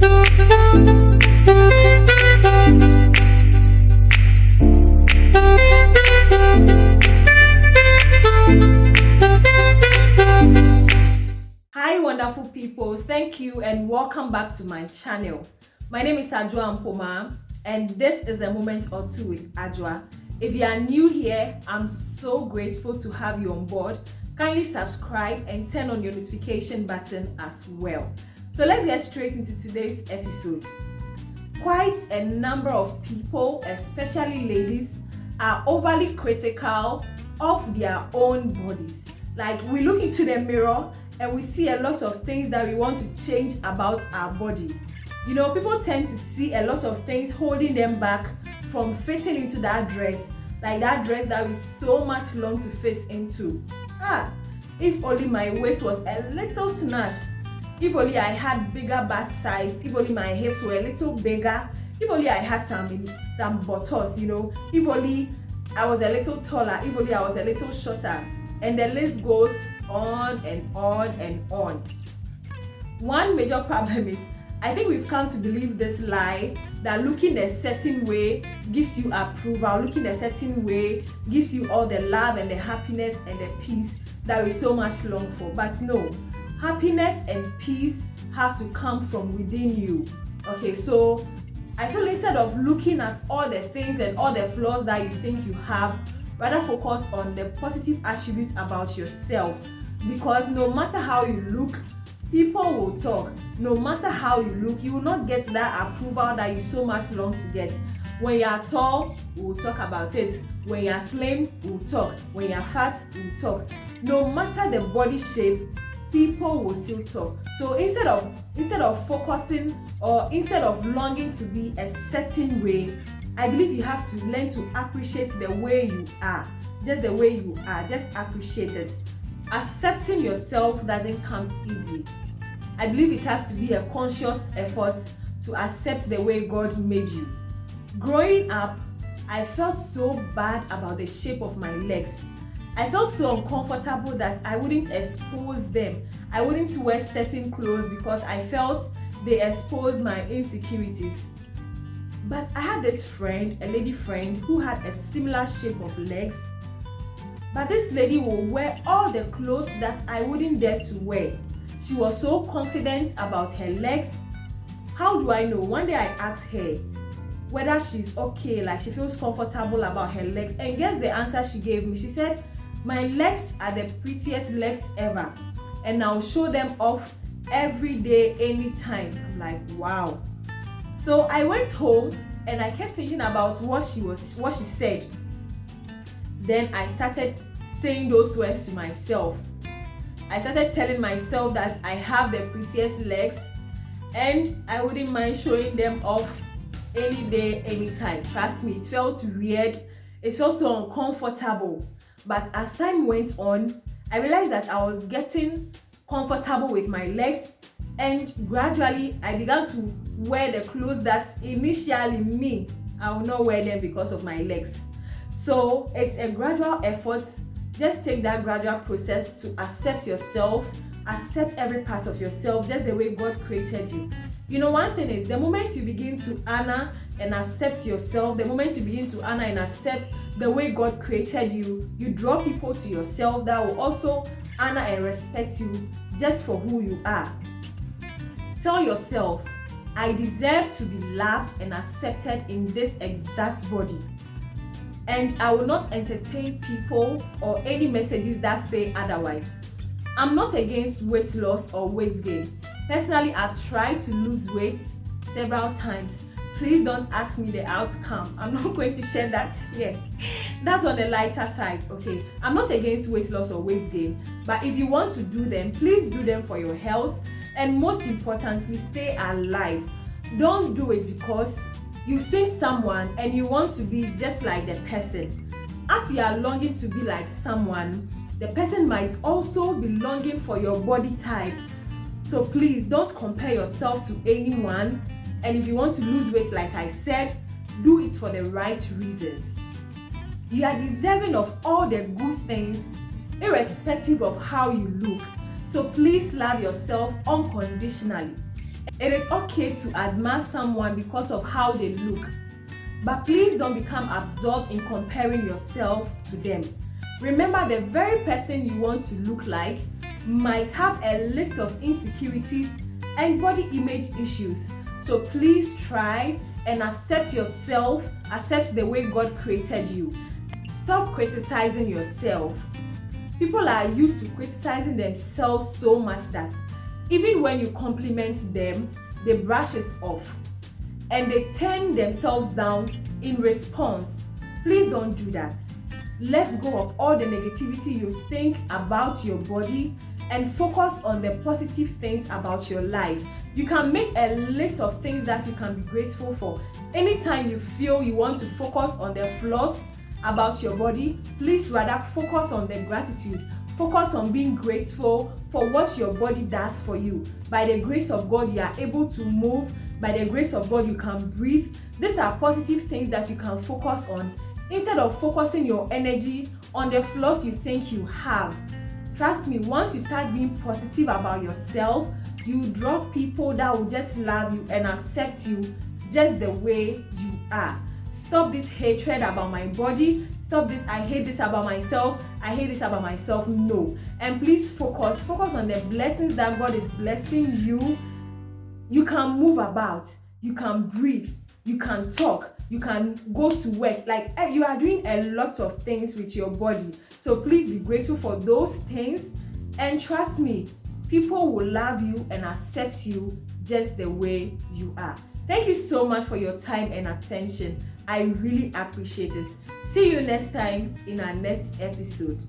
Hi wonderful people, thank you and welcome back to my channel. My name is Adwoa and this is a moment or two with Adwoa. If you are new here, I'm so grateful to have you on board. Kindly subscribe and turn on your notification button as well. So let's get straight into today's episode. Quite a number of people, especially ladies, are overly critical of their own bodies. Like, we look into the mirror and we see a lot of things that we want to change about our body. You know, people tend to see a lot of things holding them back from fitting into that dress, like that dress that we so much long to fit into. If only my waist was a little snatched, if only I had bigger bust size, if only my hips were a little bigger, if only I had some buttocks, you know, if only I was a little taller, if only I was a little shorter, and the list goes on and on and on. One major problem is, I think we've come to believe this lie that looking a certain way gives you approval, looking a certain way gives you all the love and the happiness and the peace that we so much long for. But no, happiness and peace have to come from within you. Okay, so I feel instead of looking at all the things and all the flaws that you think you have, rather focus on the positive attributes about yourself, because no matter how you look, people will talk. No matter how you look, you will not get that approval that you so much long to get. When you are tall, we will talk about it. When you are slim, we will talk. When you are fat, we will talk. No matter the body shape, people will still talk. So instead of focusing, or instead of longing to be a certain way, I believe you have to learn to appreciate the way you are. Just the way you are, just appreciate it. Accepting yourself doesn't come easy. I believe it has to be a conscious effort to accept the way God made you. Growing up, I felt so bad about the shape of my legs. I felt so uncomfortable that I wouldn't expose them. I wouldn't wear certain clothes because I felt they exposed my insecurities. But I had this friend, a lady friend, who had a similar shape of legs. But this lady will wear all the clothes that I wouldn't dare to wear. She was so confident about her legs. How do I know? One day I asked her whether she's okay, like she feels comfortable about her legs. And guess the answer she gave me? She said, "My legs are the prettiest legs ever, and I'll show them off every day, anytime." I'm like, wow. So I went home and I kept thinking about what she said. Then I started saying those words to myself. I started telling myself that I have the prettiest legs and I wouldn't mind showing them off any day, anytime. Trust me, it felt weird. It felt so uncomfortable. But as time went on, I realized that I was getting comfortable with my legs, and gradually I began to wear the clothes that initially I will not wear them because of my legs. So it's a gradual effort. Just take that gradual process to accept yourself, accept every part of yourself just the way God created you. You know, one thing is, the moment you begin to honor and accept yourself, the moment you begin to honor and accept the way God created you, you draw people to yourself that will also honor and respect you just for who you are. Tell yourself, I deserve to be loved and accepted in this exact body. And I will not entertain people or any messages that say otherwise. I'm not against weight loss or weight gain. Personally, I've tried to lose weight several times. Please don't ask me the outcome. I'm not going to share that here. That's on the lighter side, okay? I'm not against weight loss or weight gain, but if you want to do them, please do them for your health, and most importantly, stay alive. Don't do it because you've seen someone and you want to be just like the person. As you are longing to be like someone, the person might also be longing for your body type. So please don't compare yourself to anyone. And if you want to lose weight, like I said, do it for the right reasons. You are deserving of all the good things, irrespective of how you look. So please love yourself unconditionally. It is okay to admire someone because of how they look, but please don't become absorbed in comparing yourself to them. Remember, the very person you want to look like might have a list of insecurities and body image issues. So please try and accept yourself, accept the way God created you. Stop criticizing yourself. People are used to criticizing themselves so much that even when you compliment them, they brush it off and they turn themselves down in response. Please don't do that. Let go of all the negativity you think about your body and focus on the positive things about your life. You can make a list of things that you can be grateful for. Anytime you feel you want to focus on the flaws about your body, please rather focus on the gratitude. Focus on being grateful for what your body does for you. By the grace of God, you are able to move. By the grace of God, you can breathe. These are positive things that you can focus on instead of focusing your energy on the flaws you think you have. Trust me, once you start being positive about yourself, you draw people that will just love you and accept you just the way you are. Stop this hatred about my body. Stop this, I hate this about myself. I hate this about myself. No. And please focus on the blessings that God is blessing you. You can move about. You can breathe. You can talk. You can go to work. Like, you are doing a lot of things with your body. So please be grateful for those things. And trust me, people will love you and accept you just the way you are. Thank you so much for your time and attention. I really appreciate it. See you next time in our next episode.